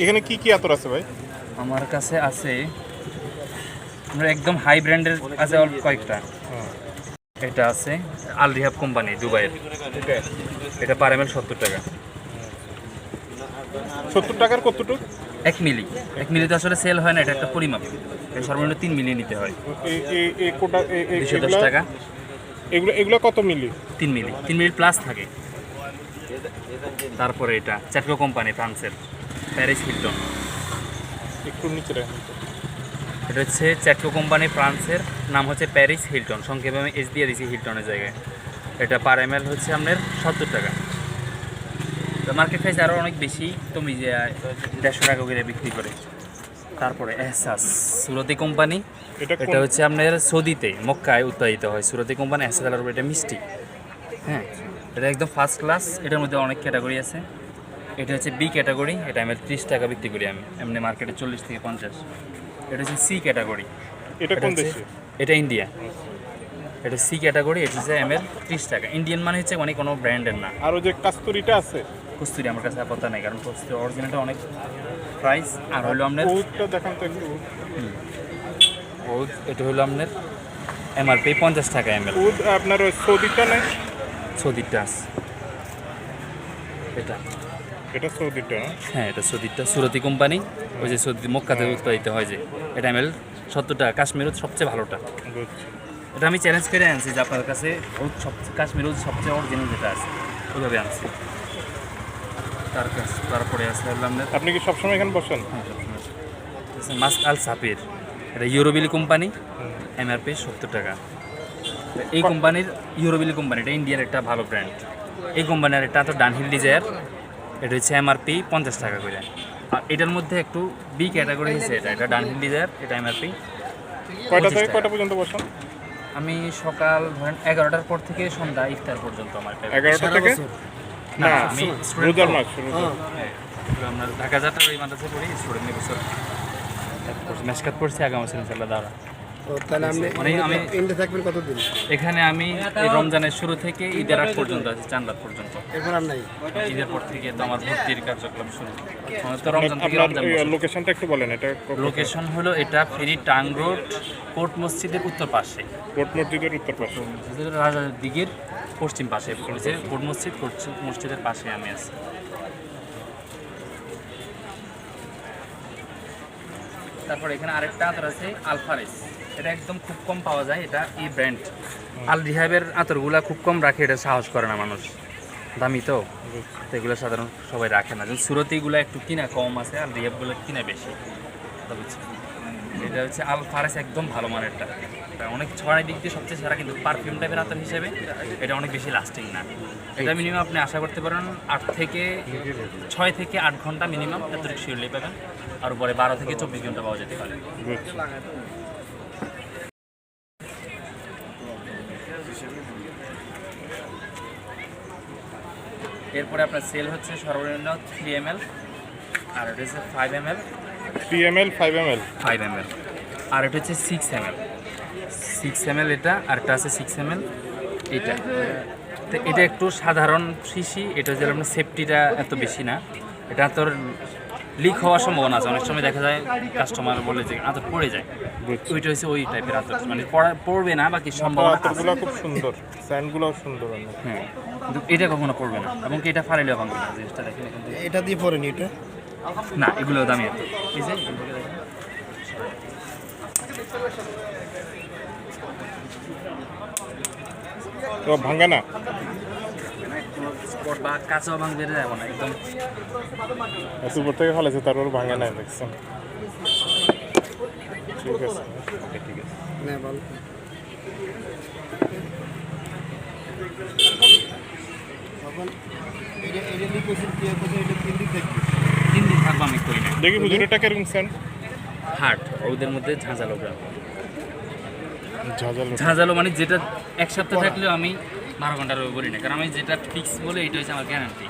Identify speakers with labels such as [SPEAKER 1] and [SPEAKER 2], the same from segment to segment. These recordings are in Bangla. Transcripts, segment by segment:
[SPEAKER 1] এখানে কি কি আতর আছে ভাই?
[SPEAKER 2] আমার কাছে আছে আমরা একদম হাই ব্র্যান্ডের আছে অল্প কয়েকটা। এটা আছে আল রিহাব কোম্পানি দুবাইয়ের, এটা পার এমএল 70 টাকা।
[SPEAKER 1] 70 টাকার কতটুকু?
[SPEAKER 2] 1 মিলি। 1 মিলিতে আসলে সেল হয় না, এটা একটা পরিমাপ। এটা সর্বনিম্ন 3 মিলি নিতে হয়। 210 টাকা।
[SPEAKER 1] এগুলো কত মিলি?
[SPEAKER 2] 3 মিলি, 3 মিলি প্লাস থাকে। তারপরে এটা চ্যাটকো কোম্পানি ফ্রান্সের, প্যারিস হিলটন।
[SPEAKER 1] একটু নিচে রাখুন।
[SPEAKER 2] এটা হচ্ছে চ্যাটকো কোম্পানি ফ্রান্সের, নাম হচ্ছে প্যারিস হিলটন, সংক্ষেপে আমি এস দিয়ে দিয়েছি হিলটনের জায়গায়। এটা পার এমএল হচ্ছে আপনার 70 টাকা। মার্কেট প্রাইস আরও অনেক বেশি, তুমি যে 150 টাকা করে বিক্রি করে। তারপরে এহসাস সুরতি কোম্পানি, এটা হচ্ছে আপনার সৌদিতে মক্কায় উৎপাদিত হয়। সুরতি কোম্পানি এহসাস কালার, এটা মিষ্টি। হ্যাঁ, এটা একদম ফার্স্ট ক্লাস। এটার মধ্যে অনেক ক্যাটাগরি আছে। এটা হচ্ছে বি ক্যাটাগরি, এটা আমি 30 টাকা বিক্রি করি আমি, এমনি মার্কেটে 40 থেকে 50। এটা হচ্ছে সি ক্যাটাগরি,
[SPEAKER 1] এটা কোন দেশে?
[SPEAKER 2] এটা ইন্ডিয়া। এটা সি ক্যাটাগরি, এটা হচ্ছে এমএল 30 টাকা। ইন্ডিয়ান মানে হচ্ছে মানে কোনো ব্র্যান্ডের না।
[SPEAKER 1] আর ওই যে কাস্তুরিটা আছে,
[SPEAKER 2] কস্তুরি আমার কাছে আপাতত নেই, কারণ কস্তুরি অরিজিনালটা অনেক প্রাইস। আর হলো আপনার
[SPEAKER 1] ওটা দেখান তো একটু।
[SPEAKER 2] ওদ, এটা হলো আপনার এমআরপি 50 টাকা এমএল।
[SPEAKER 1] ওদ আপনার ওই সৌদিটা নেই?
[SPEAKER 2] সৌদিরটা আছে এটা।
[SPEAKER 1] এটা সৌদিটা না?
[SPEAKER 2] হ্যাঁ, এটা সৌদিরটা, সুরতি কোম্পানি, ওই যে সৌদি মক্কাতে উৎপাদিত হয় যে। এটা এমএল 70 টাকা। কাশ্মীর সবচেয়ে ভালোটা।
[SPEAKER 1] বুঝছি।
[SPEAKER 2] এটা আমি চ্যালেঞ্জ করে আনছি যে আপনার কাছে কাশ্মীর সবচেয়ে অরিজিনাল যেটা আছে ওইভাবে আনছি। তারপরে আছে হলো আপনার,
[SPEAKER 1] আপনি কি সবসময় এখানে বসেন?
[SPEAKER 2] মাস্ক আল সাপির, এটা ইউরোবিলি কোম্পানি, এমআরপি 70 টাকা। এই কোম্পানির ইউরোবিলি কোম্পানি, এটা ইন্ডিয়ার একটা ভালো ব্র্যান্ড। এই কোম্পানির এটা তো ডানহিল ডিজায়ার, এটা হচ্ছে এমআরপি 50 টাকা করে। আর এটার মধ্যে একটু বি ক্যাটাগরি হচ্ছে এটা ডানহিল ডিজায়ার, এটা এমআরপি
[SPEAKER 1] কয়টা থেকে কয়টা পর্যন্ত বসেন?
[SPEAKER 2] আমি সকাল ধরেন 11টার পর থেকে সন্ধ্যা ইফতার পর্যন্ত আমার
[SPEAKER 1] 11টা থেকে? না,
[SPEAKER 2] আমি
[SPEAKER 1] রোজার মাস।
[SPEAKER 2] আমরা ঢাকা যাত্রার এই মাদ্রাসায় পড়ি, স্টুডেন্ট বছর মেশকাত পড়ছি আগামী ইনশাআল্লাহ দাওরা।
[SPEAKER 3] তাহলে আমি ইন্ডিয়া থাকবেন কতদিন?
[SPEAKER 2] এখানে আমি এই রমজানের শুরু থেকে ঈদের আগ পর্যন্ত আছি, চাঁদ রাত পর্যন্ত।
[SPEAKER 3] এখন আর নাই?
[SPEAKER 2] ঈদের পর থেকে তো আমার ভর্তির কার্যক্রম শুরু। তো রমজান থেকে
[SPEAKER 1] আপনার লোকেশনটা একটু বলেন। এটা
[SPEAKER 2] লোকেশন হলো এটা ফেনী টাং রোড, কোর্ট মসজিদের উত্তর পাশে।
[SPEAKER 1] কোর্ট মসজিদের উত্তর পাশে,
[SPEAKER 2] রাজার দিঘির পশ্চিম পাশে পড়েছে কোর্ট মসজিদ। কোর্ট মসজিদের পাশে আমি আছি। তারপর এখানে আরেকটা আতর আছে আলফারেস, এটা একদম খুব কম পাওয়া যায়। এটা এই ব্র্যান্ড আল রিহাবের আতরগুলা খুব কম রাখে, এটা সাহস করে না মানুষ, দামি তো, এগুলো সাধারণ সবাই রাখে না। যেমন সুরতিগুলো একটু কিনা কম আছে, আর রিহাবগুলো কিনা বেশি। এটা হচ্ছে আলফারেস, একদম ভালো মানেরটা। এটা অনেক ছড়াই দিক দিয়ে সবচেয়ে সেরা, কিন্তু পারফিউম টাইপের আতর হিসেবে এটা অনেক বেশি লাস্টিং না। এটা মিনিমাম আপনি আশা করতে পারেন 6 থেকে 8 ঘন্টা মিনিমাম এতটুকু শিওরলি পাবেন। আর উপরে 12 থেকে 24 ঘন্টা পাওয়া যেতে পারে। এরপরে আপনার সেল হচ্ছে সর্বনিম্ন 3 ml, আর এটা হচ্ছে 5 ml।
[SPEAKER 1] 3 ml 5 ml
[SPEAKER 2] 5 ml, আর এটা হচ্ছে 6 ml। 6 ml এটা, আর এটা আছে 6 ml এটা। তো এটা একটু সাধারণ শিশি, এটা যে আপনার সেফটিটা এত বেশি না। এটা তোর লিক হওয়ার সম্ভাবনা আছে, অনেক সময় দেখা যায় কাস্টমার বলে যে আতর পড়ে যায়। ওইটা হচ্ছে ওই টাইপের আতর, মানে পড়বে না, বাকি সম্ভাবনা আছে।
[SPEAKER 1] আতরগুলো খুব সুন্দর, স্যান্ডগুলোও সুন্দর।
[SPEAKER 2] হ্যাঁ, কিন্তু এটা কখনো পড়বে না, এবং কি এটা ফারাইলেও ভাঙবে না। জিনিসটা দেখেন
[SPEAKER 3] এটা দিয়ে পড়েনি এটা
[SPEAKER 2] না, এগুলো দামি আতর। এই যে
[SPEAKER 1] তো ভাঙে না,
[SPEAKER 2] বা কাঁচাও ভাঙবে না, এমন একদম
[SPEAKER 1] উপর থেকে ফেলেছে তারপর ভাঙে না, দেখছেন? ঠিক আছে, ঠিক আছে।
[SPEAKER 3] না বল, এখন এটা লিখেছেন কি আছে? এটা 3 দিন থাকবে।
[SPEAKER 2] 3 দিন থাকবো, আমি করি না।
[SPEAKER 1] দেখি হুজুরটা কিরকম স্যান্ড?
[SPEAKER 2] হার্ট, ওদের মধ্যে ঝাঁঝালো গ্রাম।
[SPEAKER 1] ঝাঁঝালো
[SPEAKER 2] ঝাঁঝালো মানে যেটা 1 সপ্তাহ থাকলেও আমি 12 ঘন্টার বলি না, কারণ আমি যেটা ফিক্স বলে এটা হচ্ছে আমার গ্যারান্টি।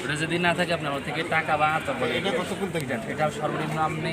[SPEAKER 2] ওটা যদি না থাকে আপনার ওর থেকে টাকা বা আতর বলে।
[SPEAKER 3] এটা কতক্ষণ থাকবে?
[SPEAKER 2] এটা সর্বনিম্ন আপনি